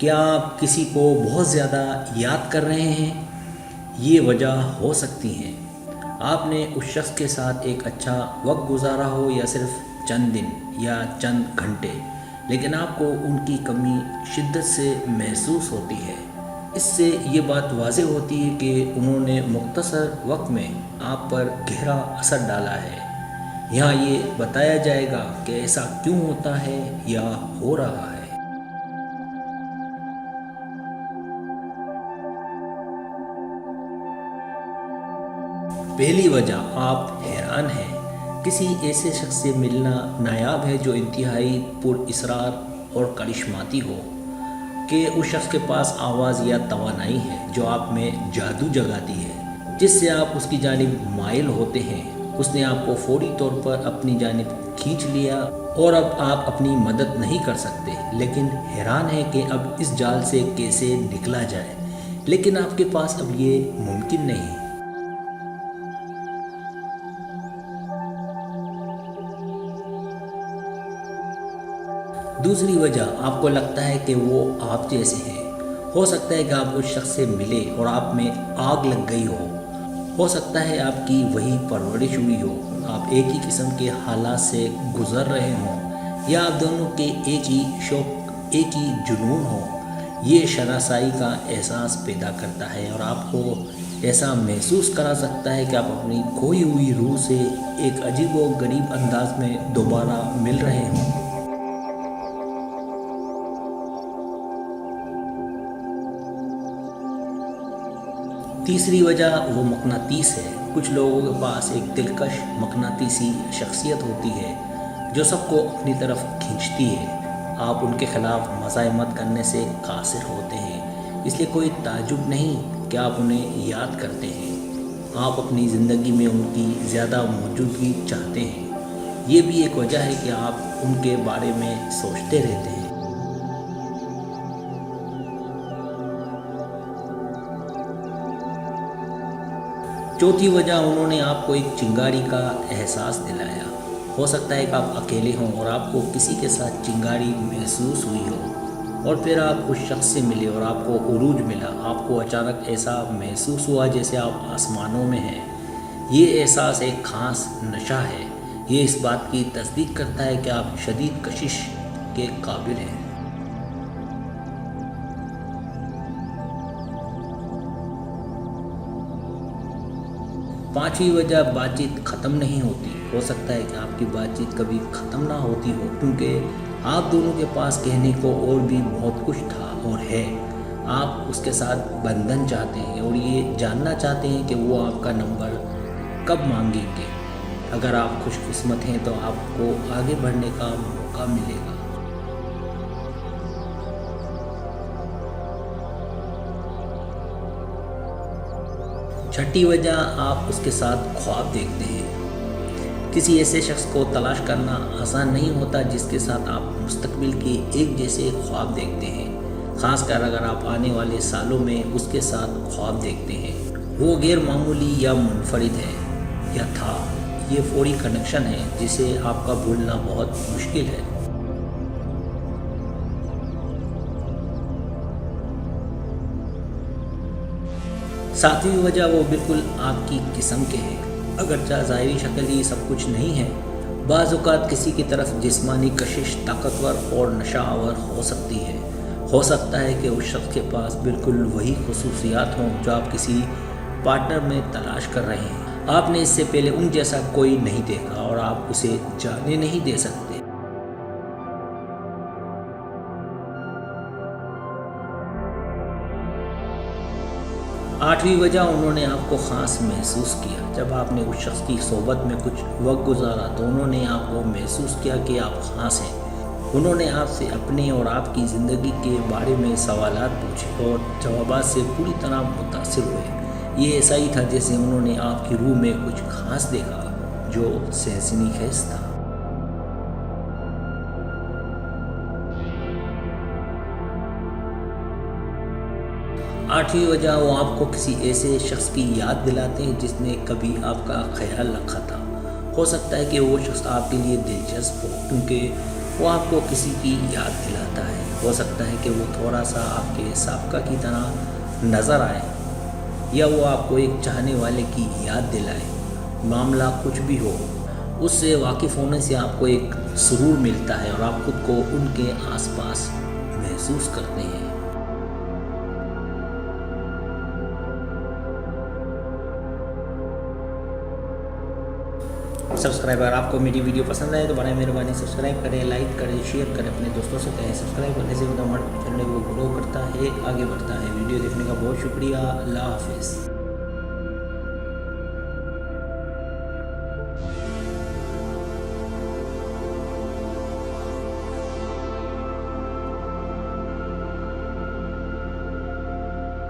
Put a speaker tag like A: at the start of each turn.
A: کیا آپ کسی کو بہت زیادہ یاد کر رہے ہیں؟ یہ وجہ ہو سکتی ہیں آپ نے اس شخص کے ساتھ ایک اچھا وقت گزارا ہو، یا صرف چند دن یا چند گھنٹے، لیکن آپ کو ان کی کمی شدت سے محسوس ہوتی ہے۔ اس سے یہ بات واضح ہوتی ہے کہ انہوں نے مختصر وقت میں آپ پر گہرا اثر ڈالا ہے۔ یہاں یہ بتایا جائے گا کہ ایسا کیوں ہوتا ہے یا ہو رہا ہے۔ پہلی وجہ، آپ حیران ہیں۔ کسی ایسے شخص سے ملنا نایاب ہے جو انتہائی پر اصرار اور کرشماتی ہو، کہ اس شخص کے پاس آواز یا توانائی ہے جو آپ میں جادو جگاتی ہے، جس سے آپ اس کی جانب مائل ہوتے ہیں۔ اس نے آپ کو فوری طور پر اپنی جانب کھینچ لیا اور اب آپ اپنی مدد نہیں کر سکتے، لیکن حیران ہے کہ اب اس جال سے کیسے نکلا جائے، لیکن آپ کے پاس اب یہ ممکن نہیں۔ دوسری وجہ، آپ کو لگتا ہے کہ وہ آپ جیسے ہیں۔ ہو سکتا ہے کہ آپ اس شخص سے ملے اور آپ میں آگ لگ گئی ہو سکتا ہے آپ کی وہی پرورش ہوئی ہو، آپ ایک ہی قسم کے حالات سے گزر رہے ہوں، یا آپ دونوں کے ایک ہی شوق، ایک ہی جنون ہو۔ یہ شناسائی کا احساس پیدا کرتا ہے اور آپ کو ایسا محسوس کرا سکتا ہے کہ آپ اپنی کھوئی ہوئی روح سے ایک عجیب و غریب انداز میں دوبارہ مل رہے ہوں۔ تیسری وجہ، وہ مقناطیس ہے۔ کچھ لوگوں کے پاس ایک دلکش مقناطیسی شخصیت ہوتی ہے جو سب کو اپنی طرف کھینچتی ہے۔ آپ ان کے خلاف مزاحمت کرنے سے قاصر ہوتے ہیں، اس لیے کوئی تعجب نہیں کہ آپ انہیں یاد کرتے ہیں۔ آپ اپنی زندگی میں ان کی زیادہ موجودگی چاہتے ہیں۔ یہ بھی ایک وجہ ہے کہ آپ ان کے بارے میں سوچتے رہتے ہیں۔ چوتھی وجہ، انہوں نے آپ کو ایک چنگاری کا احساس دلایا۔ ہو سکتا ہے کہ آپ اکیلے ہوں اور آپ کو کسی کے ساتھ چنگاری محسوس ہوئی ہو، اور پھر آپ اس شخص سے ملے اور آپ کو عروج ملا۔ آپ کو اچانک ایسا محسوس ہوا جیسے آپ آسمانوں میں ہیں۔ یہ احساس ایک خاص نشہ ہے۔ یہ اس بات کی تصدیق کرتا ہے کہ آپ شدید کشش کے قابل ہیں۔ پانچویں وجہ، بات چیت ختم نہیں ہوتی۔ ہو سکتا ہے کہ آپ کی بات چیت کبھی ختم نہ ہوتی ہو، کیونکہ آپ دونوں کے پاس کہنے کو اور بھی بہت کچھ تھا اور ہے۔ آپ اس کے ساتھ بندھن چاہتے ہیں اور یہ جاننا چاہتے ہیں کہ وہ آپ کا نمبر کب مانگیں گے۔ اگر آپ خوش قسمت ہیں تو آپ کو آگے بڑھنے کا موقع ملے گا۔ چھٹی وجہ، آپ اس کے ساتھ خواب دیکھتے ہیں۔ کسی ایسے شخص کو تلاش کرنا آسان نہیں ہوتا جس کے ساتھ آپ مستقبل کے ایک جیسے خواب دیکھتے ہیں، خاص کر اگر آپ آنے والے سالوں میں اس کے ساتھ خواب دیکھتے ہیں۔ وہ غیر معمولی یا منفرد ہے یا تھا۔ یہ فوری کنیکشن ہے جسے آپ کا بھولنا بہت مشکل ہے۔ ساتویں وجہ، وہ بالکل آپ کی قسم کے ہیں۔ اگرچہ ظاہری شکل ہی سب کچھ نہیں ہے، بعض اوقات کسی کی طرف جسمانی کشش طاقتور اور نشہ آور ہو سکتی ہے۔ ہو سکتا ہے کہ اس شخص کے پاس بالکل وہی خصوصیات ہوں جو آپ کسی پارٹنر میں تلاش کر رہے ہیں۔ آپ نے اس سے پہلے ان جیسا کوئی نہیں دیکھا اور آپ اسے جانے نہیں دے سکتے۔ آٹھویں وجہ، انہوں نے آپ کو خاص محسوس کیا۔ جب آپ نے اس شخص کی صحبت میں کچھ وقت گزارا تو انہوں نے آپ کو محسوس کیا کہ آپ خاص ہیں۔ انہوں نے آپ سے اپنے اور آپ کی زندگی کے بارے میں سوالات پوچھے اور جوابات سے پوری طرح متاثر ہوئے۔ یہ ایسا ہی تھا جیسے انہوں نے آپ کی روح میں کچھ خاص دیکھا جو سنسنی خیز تھا۔ آٹھویں وجہ، وہ آپ کو کسی ایسے شخص کی یاد دلاتے ہیں جس نے کبھی آپ کا خیال رکھا تھا۔ ہو سکتا ہے کہ وہ شخص آپ کے لیے دلچسپ ہو، کیونکہ وہ آپ کو کسی کی یاد دلاتا ہے۔ ہو سکتا ہے کہ وہ تھوڑا سا آپ کے سابقہ کی طرح نظر آئے، یا وہ آپ کو ایک چاہنے والے کی یاد دلائے۔ معاملہ کچھ بھی ہو، اس سے واقف ہونے سے آپ کو ایک سرور ملتا ہے اور آپ خود کو ان کے آس پاس محسوس کرتے ہیں۔ سبسکرائبر، آپ کو میری ویڈیو پسند آئے تو برائے مہربانی سبسکرائب کریں، لائک کریں، شیئر کریں، اپنے دوستوں سے کہیں۔ سبسکرائب کرنے سے ہمارے چینل کو گرو کرتا ہے، آگے بڑھتا ہے۔ ویڈیو دیکھنے کا بہت شکریہ۔ اللہ حافظ۔